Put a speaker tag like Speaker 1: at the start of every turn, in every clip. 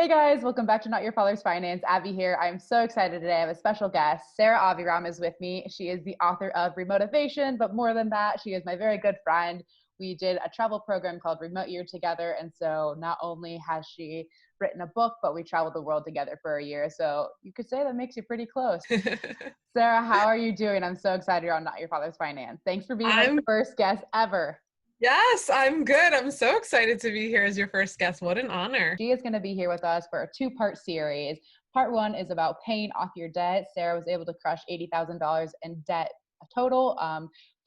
Speaker 1: Hey guys, welcome back to Not Your Father's Finance. Abby here. I'm so excited today. I have a special guest. Sarah Aviram is with me. She is the author of Remotivation, but more than that, she is my very good friend. We did a travel program called Remote Year together. And so not only has she written a book, but we traveled the world together for a year. So you could say that makes you pretty close. Sarah, how are you doing? I'm so excited you're on Not Your Father's Finance. Thanks for being my
Speaker 2: I'm
Speaker 1: first guest ever.
Speaker 2: Yes, I'm good. I'm so excited to be here as your first guest. What an honor.
Speaker 1: She is going to be here with us for a two-part series. Part one is about paying off your debt. Sarah was able to crush $80,000 in debt total,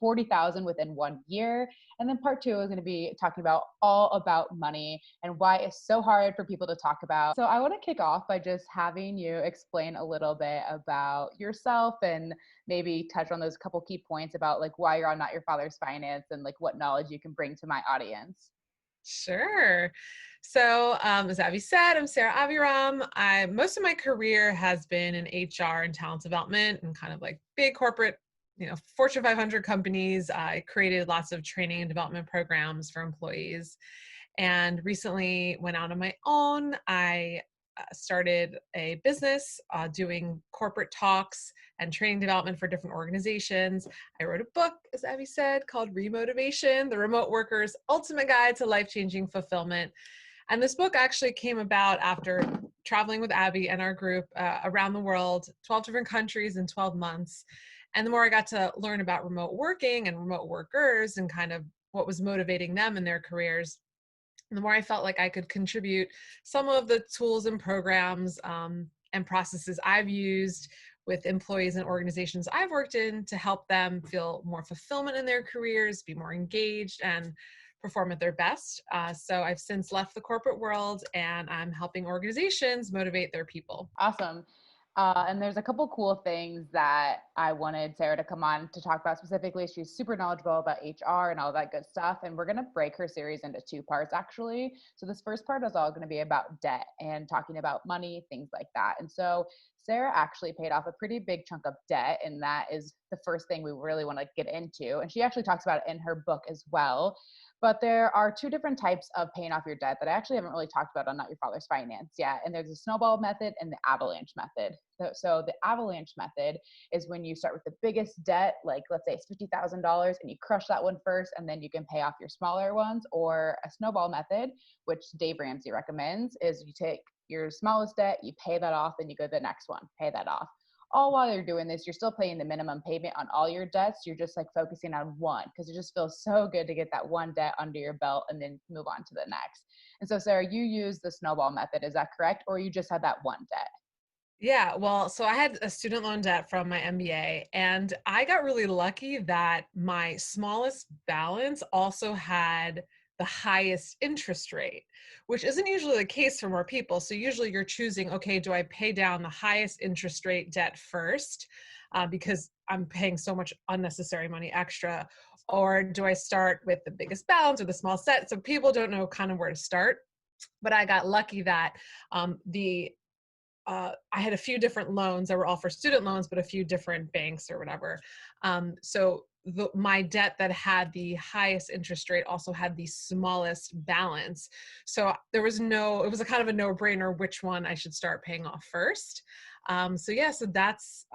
Speaker 1: 40,000 within 1 year. And then part two is going to be talking about all about money and why it's so hard for people to talk about. So I want to kick off by just having you explain a little bit about yourself and maybe touch on those couple key points about like why you're on Not Your Father's Finance and like what knowledge you can bring to my audience.
Speaker 2: Sure. So, as Abby said, I'm Sarah Aviram. Most of my career has been in HR and talent development and kind of like big corporate, Fortune 500 companies. I created lots of training and development programs for employees, and recently went out on my own. I started a business doing corporate talks and training development for different organizations. I wrote a book, as Abby said, called Remotivation, the Remote Worker's Ultimate Guide to Life-Changing Fulfillment. And this book actually came about after traveling with Abby and our group around the world, 12 different countries in 12 months. And the more I got to learn about remote working and remote workers and kind of what was motivating them in their careers, the more I felt like I could contribute some of the tools and programs and processes I've used with employees and organizations I've worked in to help them feel more fulfillment in their careers, be more engaged, and perform at their best. So I've since left the corporate world, and I'm helping organizations motivate their people.
Speaker 1: Awesome. And there's a couple cool things that I wanted Sarah to come on to talk about specifically. She's super knowledgeable about HR and all that good stuff. And we're going to break her series into two parts, actually. So this first part is all going to be about debt and talking about money, things like that. And so Sarah actually paid off a pretty big chunk of debt. And that is the first thing we really want to get into. And she actually talks about it in her book as well. But there are two different types of paying off your debt that I actually haven't really talked about on Not Your Father's Finance yet. And there's the snowball method and the avalanche method. So the avalanche method is when you start with the biggest debt, like let's say it's $50,000, and you crush that one first, and then you can pay off your smaller ones. Or a snowball method, which Dave Ramsey recommends, is you take your smallest debt, you pay that off, then you go to the next one, pay that off. All while you're doing this, you're still paying the minimum payment on all your debts. You're just like focusing on one because it just feels so good to get that one debt under your belt and then move on to the next. And so, Sarah, you use the snowball method. Is that correct? Or you just had that one debt?
Speaker 2: Yeah, well, so I had a student loan debt from my MBA, and I got really lucky that my smallest balance also had the highest interest rate, which isn't usually the case for more people. So usually you're choosing, okay, do I pay down the highest interest rate debt first because I'm paying so much unnecessary money extra, or do I start with the biggest balance or the small set? So people don't know kind of where to start. But I got lucky that the I had a few different loans that were all for student loans, but a few different banks or whatever. So my debt that had the highest interest rate also had the smallest balance. So it was a kind of a no-brainer which one I should start paying off first. So that's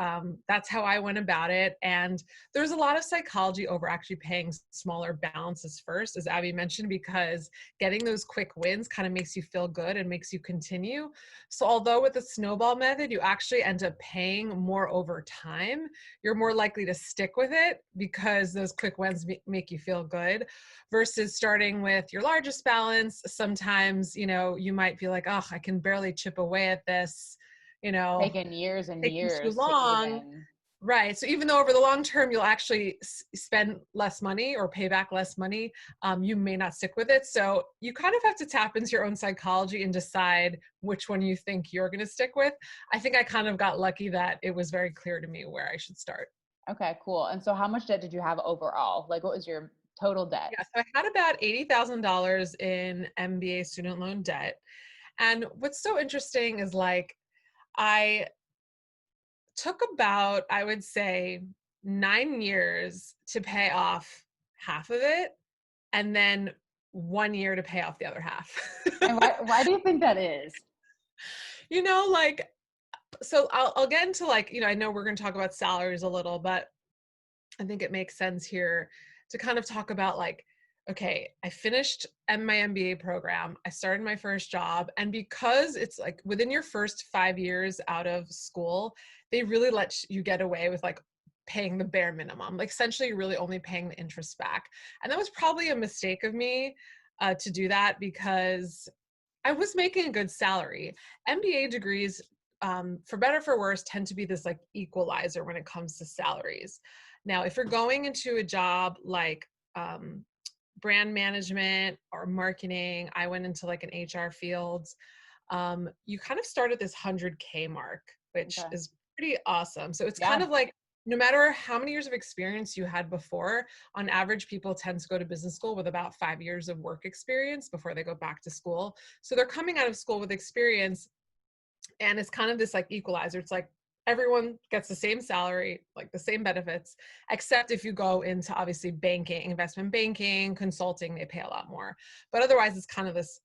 Speaker 2: how I went about it. And there's a lot of psychology over actually paying smaller balances first, as Abby mentioned, because getting those quick wins kind of makes you feel good and makes you continue. So although with the snowball method, you actually end up paying more over time, you're more likely to stick with it because those quick wins make you feel good versus starting with your largest balance. Sometimes, you might feel like, oh, I can barely chip away at this,
Speaker 1: Taking years and
Speaker 2: taking too
Speaker 1: years to
Speaker 2: long.
Speaker 1: even.
Speaker 2: Right. So even though over the long term, you'll actually spend less money or pay back less money, you may not stick with it. So you kind of have to tap into your own psychology and decide which one you think you're going to stick with. I think I kind of got lucky that it was very clear to me where I should start.
Speaker 1: Okay, cool. And so how much debt did you have overall? Like what was your total debt?
Speaker 2: Yeah, so I had about $80,000 in MBA student loan debt. And what's so interesting is like, I took about, I would say, 9 years to pay off half of it, and then 1 year to pay off the other half.
Speaker 1: And why do you think that is?
Speaker 2: Like, so I'll get into like, I know we're going to talk about salaries a little, but I think it makes sense here to kind of talk about like, okay, I finished my MBA program. I started my first job. And because it's like within your first 5 years out of school, they really let you get away with like paying the bare minimum, like essentially really only paying the interest back. And that was probably a mistake of me to do that because I was making a good salary. MBA degrees, for better for worse, tend to be this like equalizer when it comes to salaries. Now, if you're going into a job like brand management or marketing, I went into like an HR field. You kind of start at this 100K mark, which
Speaker 1: Okay.
Speaker 2: is pretty awesome. So it's kind
Speaker 1: Yeah.
Speaker 2: of like no matter how many years of experience you had before, on average, people tend to go to business school with about 5 years of work experience before they go back to school. So they're coming out of school with experience, and it's kind of this like equalizer. It's like everyone gets the same salary, like the same benefits, except if you go into obviously banking, investment banking, consulting, they pay a lot more. But otherwise, it's kind of this,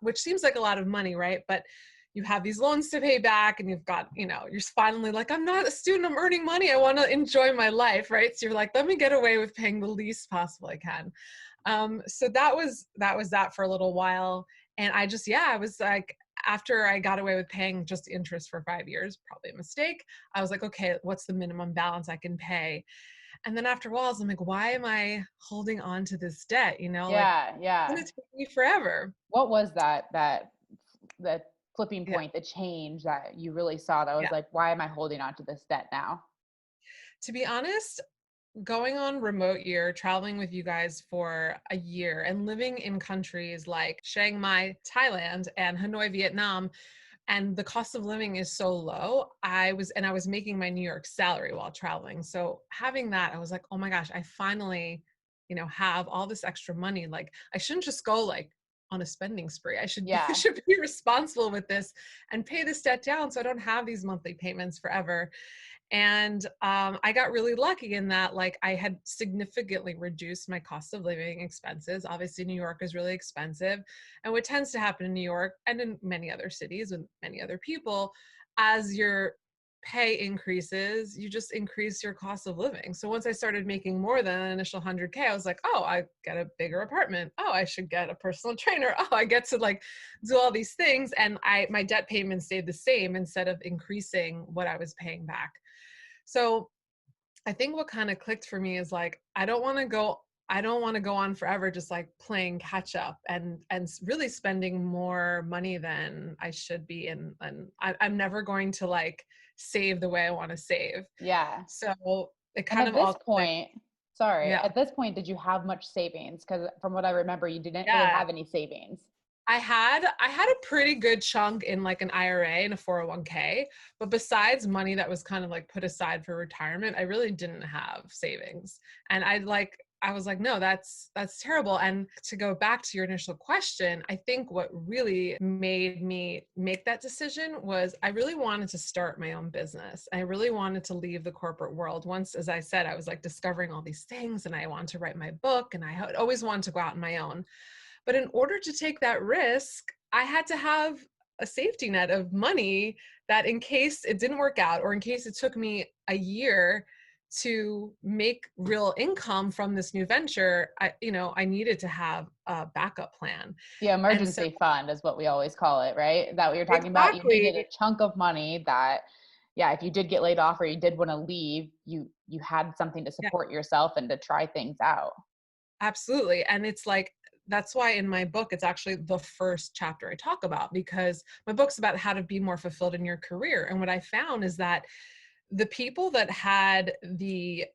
Speaker 2: which seems like a lot of money, right? But you have these loans to pay back, and you've got, you're finally like, I'm not a student, I'm earning money, I want to enjoy my life, right? So you're like, let me get away with paying the least possible I can. So that was that for a little while. And I was like, after I got away with paying just interest for 5 years, probably a mistake, I was like, okay, what's the minimum balance I can pay? And then after a while, I'm like, why am I holding on to this debt? Like,
Speaker 1: Yeah.
Speaker 2: it's
Speaker 1: Yeah.
Speaker 2: going to take me forever.
Speaker 1: What was that flipping
Speaker 2: Yeah.
Speaker 1: point, the change that you really saw that was
Speaker 2: Yeah.
Speaker 1: like, why am I holding on to this debt now?
Speaker 2: To be honest, going on remote year, traveling with you guys for a year and living in countries like Chiang Mai, Thailand, and Hanoi, Vietnam, and the cost of living is so low. I was making my New York salary while traveling. So having that, I was like, oh my gosh, I finally, have all this extra money. Like I shouldn't just go like on a spending spree. I should I
Speaker 1: Yeah.
Speaker 2: should be responsible with this and pay this debt down so I don't have these monthly payments forever. And I got really lucky in that, like, I had significantly reduced my cost of living expenses. Obviously, New York is really expensive. And what tends to happen in New York and in many other cities with many other people, as your pay increases, you just increase your cost of living. So once I started making more than an initial 100K, I was like, oh, I get a bigger apartment. Oh, I should get a personal trainer. Oh, I get to like do all these things. And my debt payment stayed the same instead of increasing what I was paying back. So I think what kind of clicked for me is like, I don't want to go on forever just like playing catch up and really spending more money than I should be. And I'm never going to like save the way I want to save.
Speaker 1: Yeah.
Speaker 2: So it
Speaker 1: And
Speaker 2: kind
Speaker 1: at
Speaker 2: of
Speaker 1: this
Speaker 2: all clicked.
Speaker 1: point, sorry,
Speaker 2: Yeah.
Speaker 1: at this point, did you have much savings? Because from what I remember, you didn't really
Speaker 2: Yeah.
Speaker 1: have any savings.
Speaker 2: I had a pretty good chunk in like an IRA and a 401k, but besides money that was kind of like put aside for retirement, I really didn't have savings. And I was like, no, that's terrible. And to go back to your initial question, I think what really made me make that decision was I really wanted to start my own business. I really wanted to leave the corporate world. Once, as I said, I was like discovering all these things and I wanted to write my book and I had always wanted to go out on my own. But in order to take that risk, I had to have a safety net of money that in case it didn't work out or in case it took me a year to make real income from this new venture, I needed to have a backup plan.
Speaker 1: The
Speaker 2: And so
Speaker 1: emergency fund is what we always call it, right? Is that what you're talking about? You needed a
Speaker 2: exactly.
Speaker 1: chunk of money that, yeah, if you did get laid off or you did want to leave, you had something to
Speaker 2: Yeah,
Speaker 1: support yourself and to try things out.
Speaker 2: absolutely. And it's like, that's why in my book, it's actually the first chapter I talk about because my book's about how to be more fulfilled in your career. And what I found is that the people that had the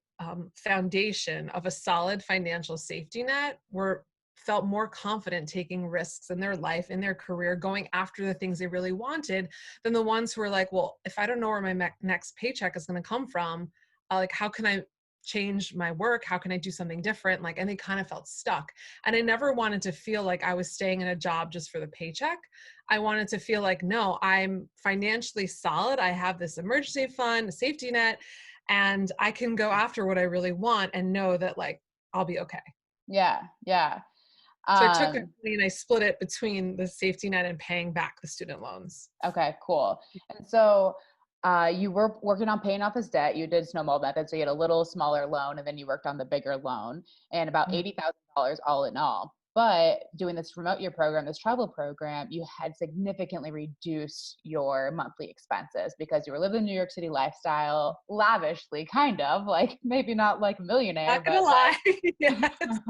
Speaker 2: foundation of a solid financial safety net were felt more confident taking risks in their life, in their career, going after the things they really wanted than the ones who were like, well, if I don't know where my next paycheck is going to come from, like, how can I change my work? How can I do something different? Like, and they kind of felt stuck. And I never wanted to feel like I was staying in a job just for the paycheck. I wanted to feel like, no, I'm financially solid. I have this emergency fund, a safety net, and I can go after what I really want and know that like I'll be okay.
Speaker 1: Yeah, yeah.
Speaker 2: So I took that
Speaker 1: Um,
Speaker 2: money and I split it between the safety net and paying back the student loans.
Speaker 1: okay, cool. And so you were working on paying off his debt. You did Snowball method, so you had a little smaller loan, and then you worked on the bigger loan, and about
Speaker 2: Mhm.
Speaker 1: $80,000 all in all. But doing this remote year program, this travel program, you had significantly reduced your monthly expenses because you were living the New York City lifestyle lavishly, kind of like maybe not like a millionaire,
Speaker 2: Not gonna
Speaker 1: but like
Speaker 2: lie. Yes,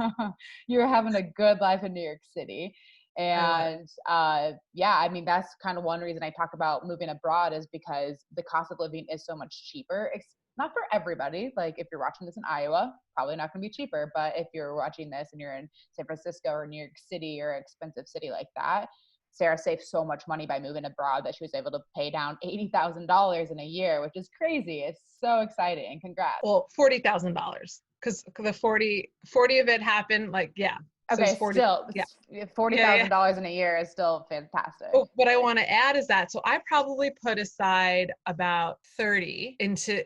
Speaker 1: you were having a good life in New York City.
Speaker 2: I was.
Speaker 1: And yeah, I mean, that's kind of one reason I talk about moving abroad is because the cost of living is so much cheaper. It's not for everybody. Like if you're watching this in Iowa, probably not going to be cheaper. But if you're watching this and you're in San Francisco or New York City or an expensive city like that, Sarah saved so much money by moving abroad that she was able to pay down $80,000 in a year, which is crazy. It's so exciting. Congrats.
Speaker 2: Well, $40,000 because the 40 of it happened. Like, yeah. So it's
Speaker 1: Okay,
Speaker 2: 40.
Speaker 1: still
Speaker 2: Yeah.
Speaker 1: forty
Speaker 2: Yeah. Yeah.
Speaker 1: thousand dollars in a year is still fantastic.
Speaker 2: But what I want to add is that, so I probably put aside about 30 into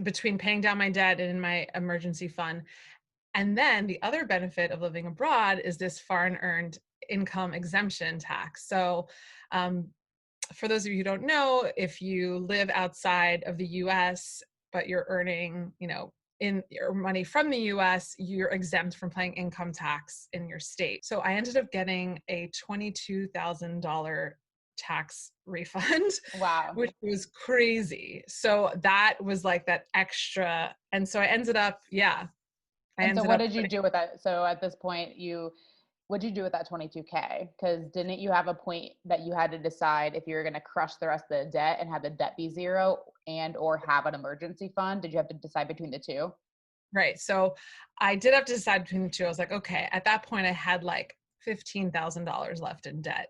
Speaker 2: between paying down my debt and in my emergency fund. And then the other benefit of living abroad is this foreign earned income exemption tax. So, um, for those of you who don't know, if you live outside of the US, but you're earning, in your money from the US, you're exempt from paying income tax in your state. So I ended up getting a $22,000 tax refund,
Speaker 1: Wow.
Speaker 2: which was crazy. So that was like that extra. And so I ended up, yeah, I
Speaker 1: And so
Speaker 2: ended
Speaker 1: what
Speaker 2: up
Speaker 1: did you
Speaker 2: putting,
Speaker 1: do with that? So at this point, what'd you do with that 22K? Because didn't you have a point that you had to decide if you were going to crush the rest of the debt and have the debt be zero and or have an emergency fund? Did you have to decide between the two?
Speaker 2: right. So I did have to decide between the two. I was like, okay, at that point I had like $15,000 left in debt.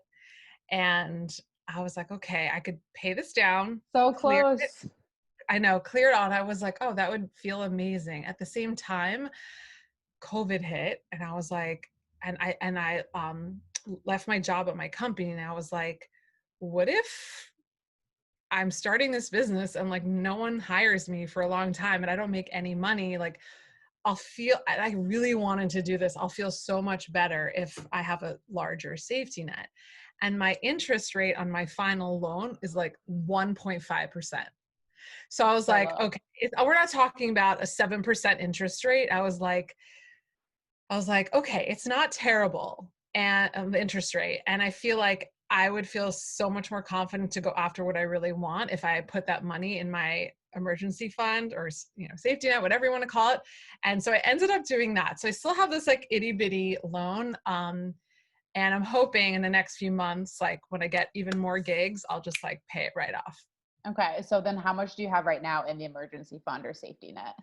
Speaker 2: And I was like, okay, I could pay this down,
Speaker 1: So
Speaker 2: clear it.
Speaker 1: close.
Speaker 2: I know, clear it out. I was like, oh, that would feel amazing. At the same time, COVID hit, and I was like, and I left my job at my company, and I was like, what if I'm starting this business and like no one hires me for a long time and I don't make any money? Like I really wanted to do this. I'll feel so much better if I have a larger safety net. And my interest rate on my final loan is like 1.5%. So I was
Speaker 1: So
Speaker 2: like,
Speaker 1: low.
Speaker 2: okay, we're not talking about a 7% interest rate. I was like, okay, it's not terrible, and the interest rate. And I feel like I would feel so much more confident to go after what I really want if I put that money in my emergency fund or safety net, whatever you want to call it. And so I ended up doing that. So I still have this like itty bitty loan. And I'm hoping in the next few months, like when I get even more gigs, I'll just like pay it right off.
Speaker 1: Okay. So then how much do you have right now in the emergency fund or safety net?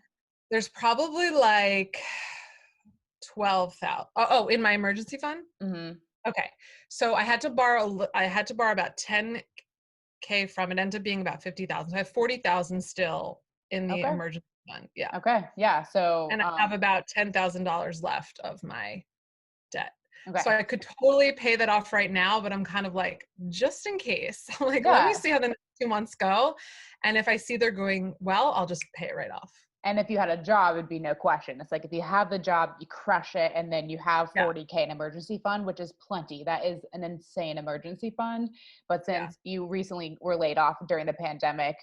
Speaker 2: There's probably like 12,000. Oh, in my emergency fund?
Speaker 1: Hmm.
Speaker 2: Okay. So I had to borrow about 10K from it, ended up being about 50,000. So I have 40,000 still in the
Speaker 1: Okay.
Speaker 2: emergency fund. Yeah.
Speaker 1: Okay. Yeah. So,
Speaker 2: And I have about $10,000 left of my debt. So
Speaker 1: okay.
Speaker 2: I could totally pay that off right now, but I'm kind of like, just in case, like, let me
Speaker 1: Yeah.
Speaker 2: see how the next 2 months go. And if I see they're going well, I'll just pay it right off.
Speaker 1: And if you had a job, it'd be no question. It's like if you have the job, you crush it, and then you have
Speaker 2: Yeah.
Speaker 1: 40K in emergency fund, which is plenty. That is an insane emergency fund. But
Speaker 2: Yeah.
Speaker 1: since you recently were laid off during the pandemic,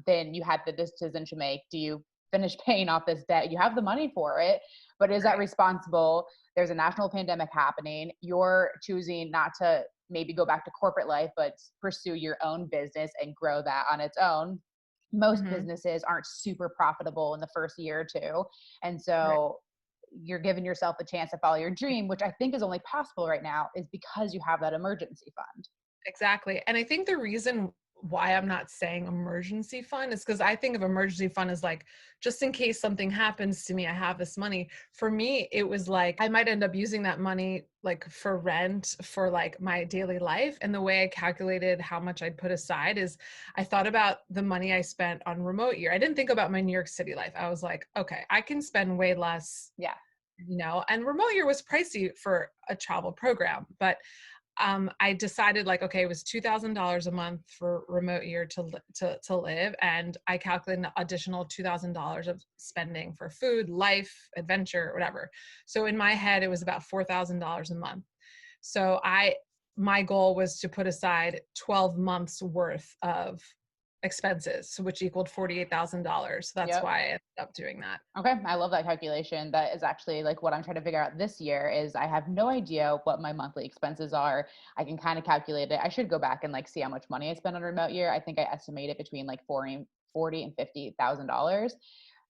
Speaker 1: then you had the decision to make. Do you finish paying off this debt? You have the money for it, but is that
Speaker 2: Right.
Speaker 1: responsible? There's a national pandemic happening. You're choosing not to maybe go back to corporate life, but pursue your own business and grow that on its own. Most
Speaker 2: Hmm.
Speaker 1: businesses aren't super profitable in the first year or two. And
Speaker 2: Right.
Speaker 1: so you're giving yourself a chance to follow your dream, which I think is only possible right now is because you have that emergency fund.
Speaker 2: Exactly. And I think the reason why I'm not saying emergency fund is because I think of emergency fund as like, just in case something happens to me, I have this money. For me, it was like, I might end up using that money like for rent for like my daily life. And the way I calculated how much I'd put aside is I thought about the money I spent on remote year. I didn't think about my New York City life. I was like, okay, I can spend way less,
Speaker 1: Yeah.
Speaker 2: and remote year was pricey for a travel program, but I decided like, okay, it was $2,000 a month for remote year to live. And I calculated an additional $2,000 of spending for food, life, adventure, whatever. So in my head, it was about $4,000 a month. So my goal was to put aside 12 months worth of expenses, which equaled $48,000. So that's
Speaker 1: Yep.
Speaker 2: why I ended up doing that.
Speaker 1: Okay, I love that calculation. That is actually like what I'm trying to figure out this year is I have no idea what my monthly expenses are. I can kind of calculate it. I should go back and like see how much money I spend on a remote year. I think I estimated between like 40 and $50,000.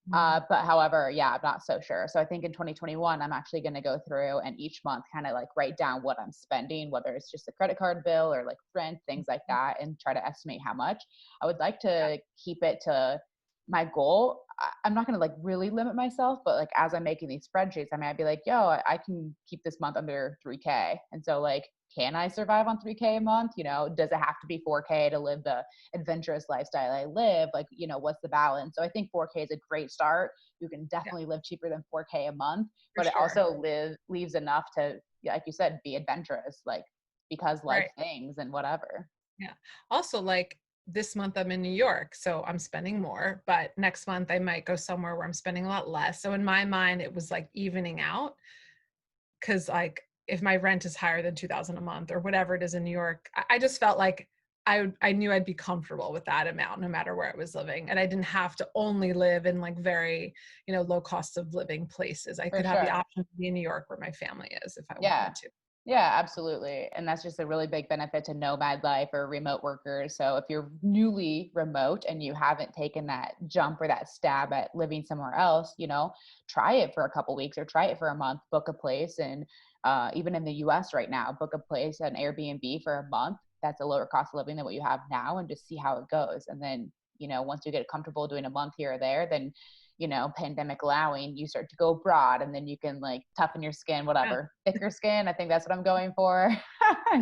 Speaker 2: Mhm.
Speaker 1: But however, yeah, I'm not so sure. So I think in 2021, I'm actually going to go through and each month kind of like write down what I'm spending, whether it's just a credit card bill or like rent, things like that, and try to estimate how much. I would like to keep it to my goal. I'm not going to like really limit myself, but like as I'm making these spreadsheets, I mean, I'd be like, yo, I can keep this month under 3K. And so like, can I survive on 3K a month? You know, does it have to be 4K to live the adventurous lifestyle I live? Like, you know, what's the balance? So I think 4K is a great start. You can
Speaker 2: Yeah,
Speaker 1: definitely live cheaper than 4K a month,
Speaker 2: for
Speaker 1: but it
Speaker 2: sure.
Speaker 1: also leaves enough to, like you said, be adventurous, like because life
Speaker 2: Right.
Speaker 1: things and whatever.
Speaker 2: Yeah. Also, like this month I'm in New York, so I'm spending more, but next month I might go somewhere where I'm spending a lot less. So in my mind, it was like evening out because like if my rent is higher than 2000 a month or whatever it is in New York, I just felt like I knew I'd be comfortable with that amount no matter where I was living. And I didn't have to only live in like very, low cost of living places. I
Speaker 1: For
Speaker 2: could have the
Speaker 1: sure.
Speaker 2: option to be in New York where my family is if I
Speaker 1: Yeah.
Speaker 2: wanted to.
Speaker 1: Yeah, absolutely. And that's just a really big benefit to nomad life or remote workers. So if you're newly remote and you haven't taken that jump or that stab at living somewhere else, try it for a couple weeks or try it for a month, book a place. And even in the US right now, book a place, an Airbnb for a month. That's a lower cost of living than what you have now and just see how it goes. And then, once you get comfortable doing a month here or there, then pandemic allowing, you start to go abroad and then you can like toughen your skin,
Speaker 2: Yeah.
Speaker 1: whatever, thicker skin. I think that's what I'm going for.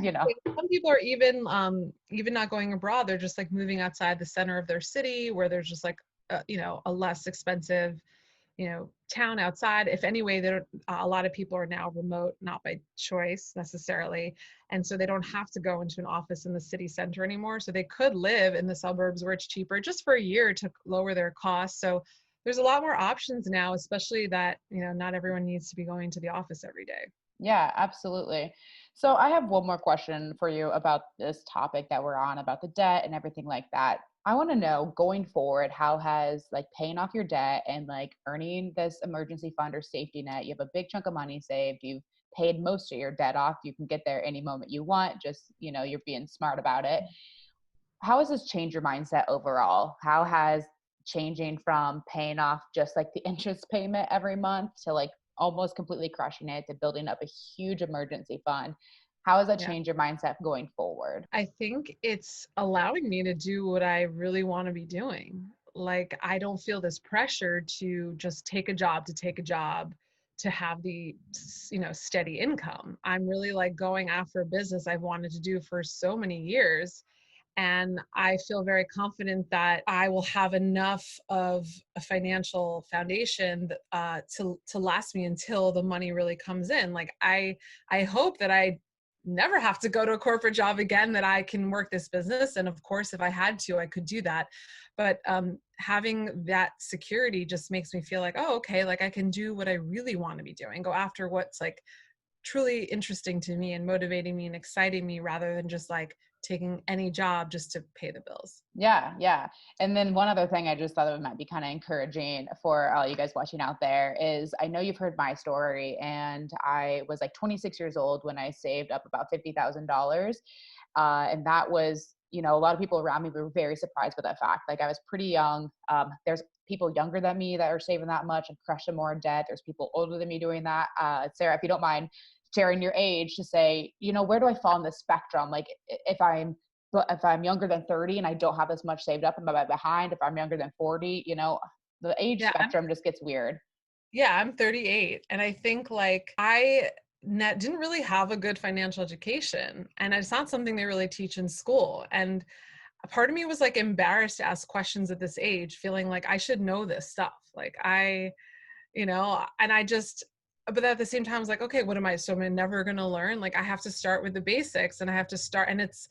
Speaker 1: you know.
Speaker 2: Yeah, some people are even not going abroad. They're just like moving outside the center of their city where there's just like a less expensive town outside. If anyway, there a lot of people are now remote, not by choice necessarily, and so they don't have to go into an office in the city center anymore. So they could live in the suburbs where it's cheaper just for a year to lower their costs. So there's a lot more options now, especially that not everyone needs to be going to the office every day.
Speaker 1: Yeah, absolutely. So I have one more question for you about this topic that we're on about the debt and everything like that. I want to know going forward, how has like paying off your debt and like earning this emergency fund or safety net, you have a big chunk of money saved, you've paid most of your debt off, you can get there any moment you want, just, you're being smart about it. How has this changed your mindset overall? How has changing from paying off just like the interest payment every month to like almost completely crushing it to building up a huge emergency fund? How has that
Speaker 2: Yeah.
Speaker 1: changed your mindset going forward?
Speaker 2: I think it's allowing me to do what I really want to be doing. Like, I don't feel this pressure to just take a job to take a job to have the, steady income. I'm really like going after a business I've wanted to do for so many years. And I feel very confident that I will have enough of a financial foundation to last me until the money really comes in. Like I hope that I never have to go to a corporate job again, that I can work this business. And of course, if I had to, I could do that. But having that security just makes me feel like, oh, okay, like I can do what I really want to be doing, go after what's like truly interesting to me and motivating me and exciting me rather than just like taking any job just to pay the bills.
Speaker 1: Yeah, yeah. And then one other thing I just thought it might be kind of encouraging for all you guys watching out there is I know you've heard my story, and I was like 26 years old when I saved up about $50,000. And that was, a lot of people around me were very surprised with that fact. Like I was pretty young. There's people younger than me that are saving that much and crushing more in debt. There's people older than me doing that. Sarah, if you don't mind sharing your age to say, where do I fall on the spectrum? Like if I'm younger than 30 and I don't have as much saved up, am I behind? If I'm younger than 40, the age
Speaker 2: Yeah,
Speaker 1: spectrum just gets weird.
Speaker 2: I'm 38, and I think like didn't really have a good financial education, and it's not something they really teach in school. And a part of me was like embarrassed to ask questions at this age, feeling like I should know this stuff. Like and I just but at the same time, I was like, okay, what am I? So I'm never going to learn. Like I have to start with the basics, and I have to start. And it's,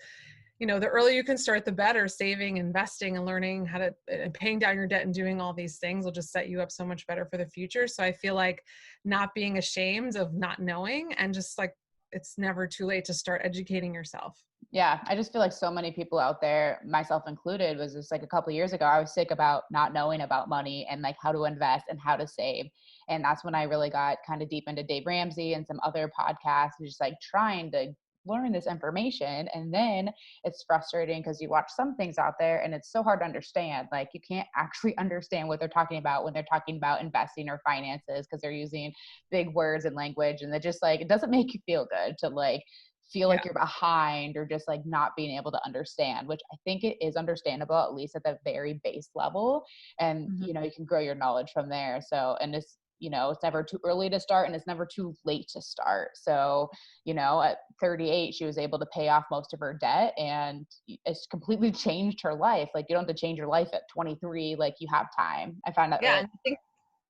Speaker 2: the earlier you can start, the better. Saving, investing, and learning how to, and paying down your debt and doing all these things will just set you up so much better for the future. So I feel like not being ashamed of not knowing, and just like, it's never too late to start educating yourself.
Speaker 1: Yeah, I just feel like so many people out there, myself included, was just like a couple of years ago, I was sick about not knowing about money and like how to invest and how to save. And that's when I really got kind of deep into Dave Ramsey and some other podcasts, and just like trying to learn this information. And then it's frustrating because you watch some things out there and it's so hard to understand. Like you can't actually understand what they're talking about when they're talking about investing or finances, because they're using big words and language, and it just like, it doesn't make you feel good to like feel
Speaker 2: Yeah.
Speaker 1: like you're behind or just like not being able to understand, which I think it is understandable, at least at the very base level. And,
Speaker 2: Mhm.
Speaker 1: you can grow your knowledge from there. So, and it's, it's never too early to start and it's never too late to start. So, at 38, she was able to pay off most of her debt, and it's completely changed her life. Like you don't have to change your life at 23. Like you have time. I find that
Speaker 2: Yeah.
Speaker 1: really,
Speaker 2: And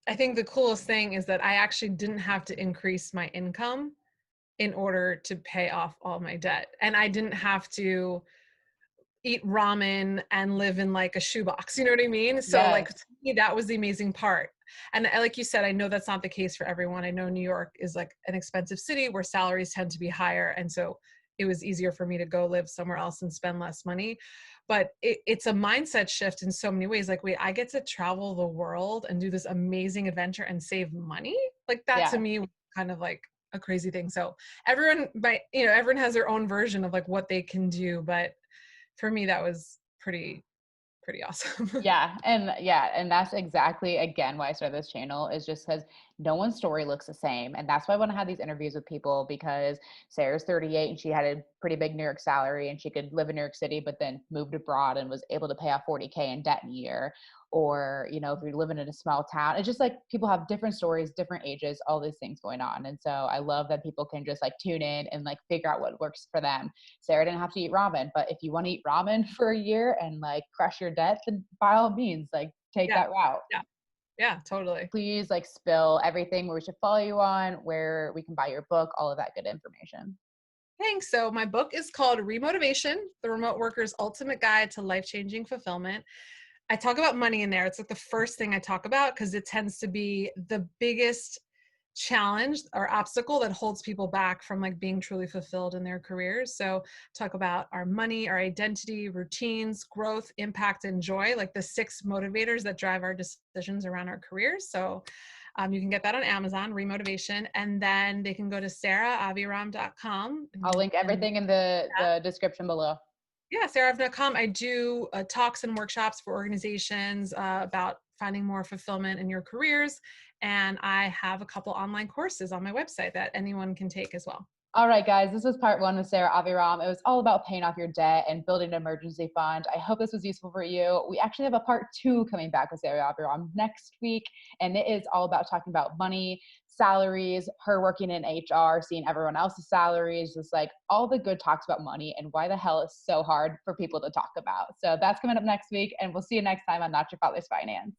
Speaker 2: I think the coolest thing is that I actually didn't have to increase my income in order to pay off all my debt. And I didn't have to eat ramen and live in like a shoebox. You know what I mean? So like
Speaker 1: yes.
Speaker 2: to me, that was the amazing part. And like you said, I know that's not the case for everyone. I know New York is like an expensive city where salaries tend to be higher. And so it was easier for me to go live somewhere else and spend less money. But it's a mindset shift in so many ways. Like, wait, I get to travel the world and do this amazing adventure and save money. Like that to
Speaker 1: Yeah.
Speaker 2: me was kind of like a crazy thing. So everyone has their own version of like what they can do. But for me, that was pretty awesome.
Speaker 1: And that's exactly again why I started this channel, is just because no one's story looks the same. And that's why I want to have these interviews with people, because Sarah's 38 and she had a pretty big New York salary and she could live in New York City, but then moved abroad and was able to pay off 40K in debt in a year. Or, if you're living in a small town, it's just like people have different stories, different ages, all these things going on. And so I love that people can just like tune in and like figure out what works for them. Sarah didn't have to eat ramen, but if you want to eat ramen for a year and like crush your debt, then by all means, like take
Speaker 2: Yeah,
Speaker 1: that route.
Speaker 2: yeah, yeah, totally.
Speaker 1: Please like spill everything where we should follow you on, where we can buy your book, all of that good information.
Speaker 2: Thanks. So my book is called Remotivation: The Remote Worker's Ultimate Guide to Life-Changing Fulfillment. I talk about money in there. It's like the first thing I talk about because it tends to be the biggest challenge or obstacle that holds people back from like being truly fulfilled in their careers. So talk about our money, our identity, routines, growth, impact, and joy, like the 6 motivators that drive our decisions around our careers. So you can get that on Amazon, Remotivation, and then they can go to sarahaviram.com.
Speaker 1: I'll link
Speaker 2: And
Speaker 1: everything in the description below.
Speaker 2: yeah, sarahaviram.com. I do talks and workshops for organizations about finding more fulfillment in your careers. And I have a couple online courses on my website that anyone can take as well.
Speaker 1: All right, guys, this was part 1 with Sarah Aviram. It was all about paying off your debt and building an emergency fund. I hope this was useful for you. We actually have a part 2 coming back with Sarah Aviram next week, and it is all about talking about money, salaries, her working in HR, seeing everyone else's salaries, just like all the good talks about money and why the hell it's so hard for people to talk about. So that's coming up next week, and we'll see you next time on Not Your Father's Finance.